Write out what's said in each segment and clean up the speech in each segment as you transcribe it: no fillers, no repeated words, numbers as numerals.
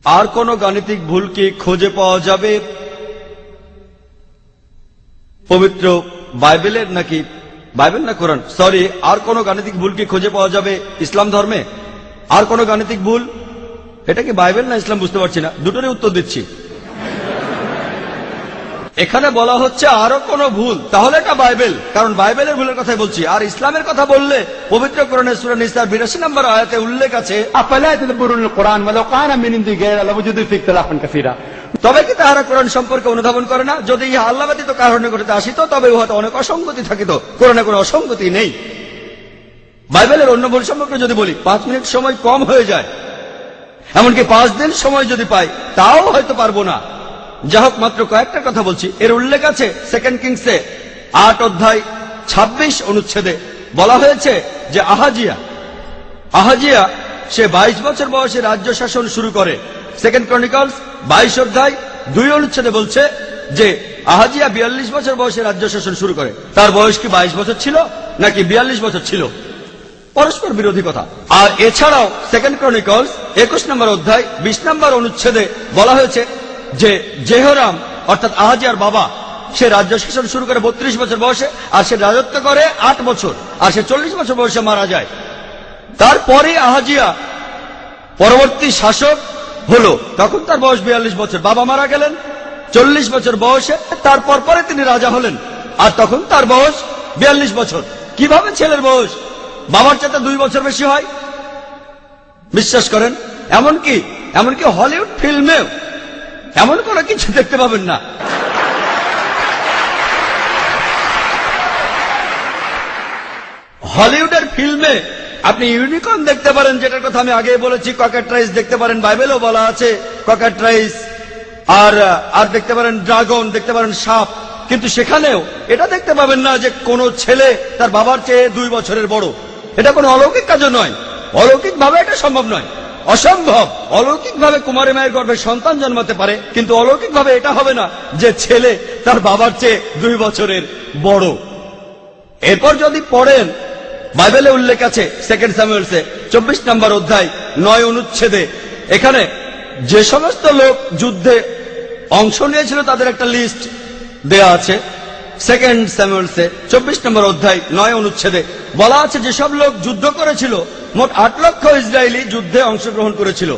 আর কোন গাণিতিক ভুল কি খুঁজে পাওয়া যাবে পবিত্র বাইবেলের, নাকি বাইবেল না কোরআন, সরি, আর কোন গাণিতিক ভুল কি খুঁজে পাওয়া যাবে ইসলাম ধর্মে? আর কোন গাণিতিক ভুল? এটা কি বাইবেল না ইসলাম বুঝতে পারছি না, দুটোরই উত্তর দিচ্ছি। এখানে বলা হচ্ছে আরো কোন ভুল, তাহলে এটা বাইবেল, কারণ বাইবেলের ভুলের কথাই বলছি। আর ইসলামের কথা বললে পবিত্র কোরআনের সূরা নিসার 82 নম্বর আয়াতে উল্লেখ আছে, أفلا يتدبرون القرآن ولو كان من عند غير الله لوجدوا فيه اختلافا كثيرا। তবে কি তাহারা কোরআন সম্পর্কে অনুধাবন করে না? যদি ইহা আল্লাহ ব্যতীত কারো নিকটে আসিত তবে উহাতে অনেক অসঙ্গতি থাকিত, কোরআনে কোনো অসঙ্গতি নেই। বাইবেলের অন্য ভুল সম্পর্কে যদি বলি, 5 মিনিট সময় কম হয়ে যায়, এমনকি 5 দিন সময় যদি পাই তাও হয়তো পারবো না। যা হোক, মাত্র কয়েকটা কথা বলছি। এর উল্লেখ আছে 2 কিংসে 8 অধ্যায় 26 অনুচ্ছেদে। বলা হয়েছে যে আহাজিয়া সে 22 বছর বয়সে রাজ্য শাসন শুরু করে। 2 ক্রনিকলস 22 অধ্যায় 2 অনুচ্ছেদে বলছে যে আহাজিয়া 42 বছর বয়সে রাজ্য শাসন শুরু করে। তার বয়স কি 22 বছর ছিল নাকি 42 বছর ছিল? পরস্পর বিরোধী কথা। আর এছাড়াও 2 ক্রনিকলস 21 নম্বর অধ্যায় 20 নম্বর অনুচ্ছেদে বলা হয়েছে যে জেহরাম অর্থাৎ আহাজিয়ার বাবা, সে রাজ্য শাসন শুরু করে 32 বছর বয়সে, আর সে রাজত্ব করে 8 বছর, আর সে 40 বছর বয়সে মারা যায়। তারপরে আহাজিয়া পরবর্তী শাসক হলো, তখন তার বয়স 42 বছর। বাবা মারা গেলেন 40 বছর বয়সে, তারপর পরে তিনি রাজা হলেন, আর তখন তার বয়স 42 বছর। কিভাবে ছেলের বয়স বাবার চাইতে 2 বছর বেশি হয়? বিশ্বাস করেন, এমনকি হলিউড ফিল্মেও এমন কোনো কিছু দেখতে পাবেন না। হলিউডের ফিল্মে আপনি ইউনিকর্ন দেখতে পারেন, যেটার কথা আমি আগে বলেছি। ককাট্রাইস দেখতে পারেন, বাইবেলেও বলা আছে ককাট্রাইস। আর দেখতে পারেন ড্রাগন, দেখতে পারেন সাপ। কিন্তু সেখানেও এটা দেখতে পাবেন না যে কোনো ছেলে তার বাবার চেয়ে 2 বছরের বড়। এটা কোনো অলৌকিক কাজও নয়, অলৌকিক ভাবে এটা সম্ভব নয়, অসম্ভব। অলৌকিক ভাবে কুমারী মায়ের গর্ভে সন্তান জন্মাতে পারে, কিন্তু অলৌকিক ভাবে এটা হবে না যে ছেলে তার বাবার চেয়ে 2 বছরের বড়। এরপর যদি পড়েন, বাইবেলে উল্লেখ আছে 2 স্যামুয়েলসে 24 নম্বর অধ্যায় 9 অনুচ্ছেদে। এখানে যে সমস্ত লোক যুদ্ধে অংশ নিয়েছিল তাদের একটা লিস্ট দেয়া আছে। 2 স্যামুয়েলসে 24 নম্বর অধ্যায় 9 অনুচ্ছেদে বলা আছে যেসব লোক যুদ্ধ করেছিল, মোট 8 লক্ষ ইসরায়েলি যুদ্ধে অংশগ্রহণ করেছিল,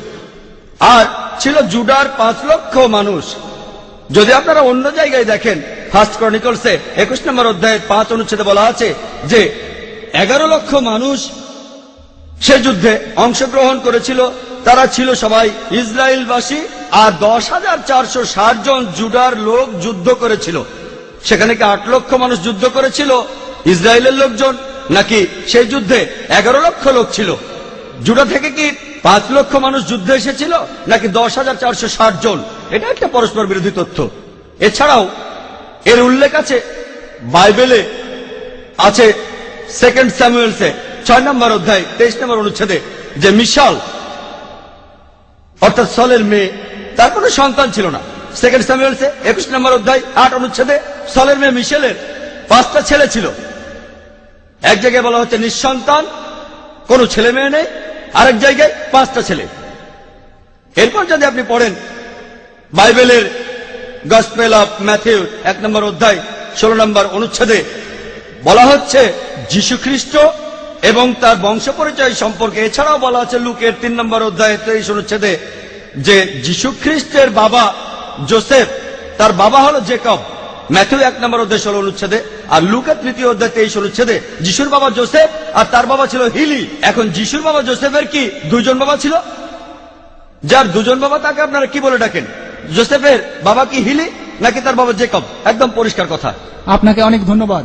আর ছিল জুডার 5 লক্ষ মানুষ। যদি আপনারা অন্য জায়গায় দেখেন, 1 ক্রনিকলসে 21 নম্বর অধ্যায়ের 5 অনুচ্ছেদে বলা আছে যে 11 লক্ষ মানুষ সে যুদ্ধে অংশগ্রহণ করেছিল। তারা ছিল সবাই ইসরায়েলবাসী, আর 10,460 জন জুডার লোক যুদ্ধ করেছিল। সেখানে কি 8 লক্ষ মানুষ যুদ্ধ করেছিল ইসরায়েলের লোকজন, নাকি সেই যুদ্ধে 11 লক্ষ লোক ছিল? জুডা থেকে কি 5 লক্ষ মানুষ যুদ্ধে এসেছিল, নাকি 10,460 জন? এটা একটা পরস্পর বিরোধী তথ্য। এছাড়াও এর উল্লেখ আছে বাইবেলে আছে 2 স্যামুয়েলসে 6 নম্বর অধ্যায় 23 নম্বর অনুচ্ছেদে যে মিশাল অর্থাৎ সলের মেয়ে, তার কোনো সন্তান ছিল না। 2 স্যামুয়েলসে 21 নম্বর অধ্যায় 8 অনুচ্ছেদে সলের মেয়ে মিশেলের 5টা ছেলে ছিল। এক জায়গায় বলা হচ্ছে নিঃসন্তান, কোনো ছেলে মেয়ে নেই, আরেক জায়গায় 5টা ছেলে। এরপর যদি আপনি পড়েন বাইবেলের গসপেল অফ ম্যাথিউ 1 নম্বর অধ্যায় 16 নম্বর অনুচ্ছেদে বলা হচ্ছে যীশু খ্রিস্ট এবং তার বংশ পরিচয় সম্পর্কে। এছাড়াও বলা আছে লুকের 3 নম্বর অধ্যায় 23 অনুচ্ছেদে যে যীশু খ্রিস্টের বাবা যোসেফ, তার বাবা হলো জেকব। ম্যাথিউ 1 নম্বর অধ্যায় 16 অনুচ্ছেদে, আর লুকের 3 অধ্যায় 23 অনুচ্ছেদে যিশুর বাবা যোসেফ আর তার বাবা ছিল হিলি। এখন যিশুর বাবা যোসেফের কি 2 জন বাবা ছিল? যার 2 জন বাবা তাকে আপনারা কি বলে ডাকেন? যোসেফের বাবা কি হিলি নাকি তার বাবা জেকব? একদম পরিষ্কার কথা। আপনাকে অনেক ধন্যবাদ।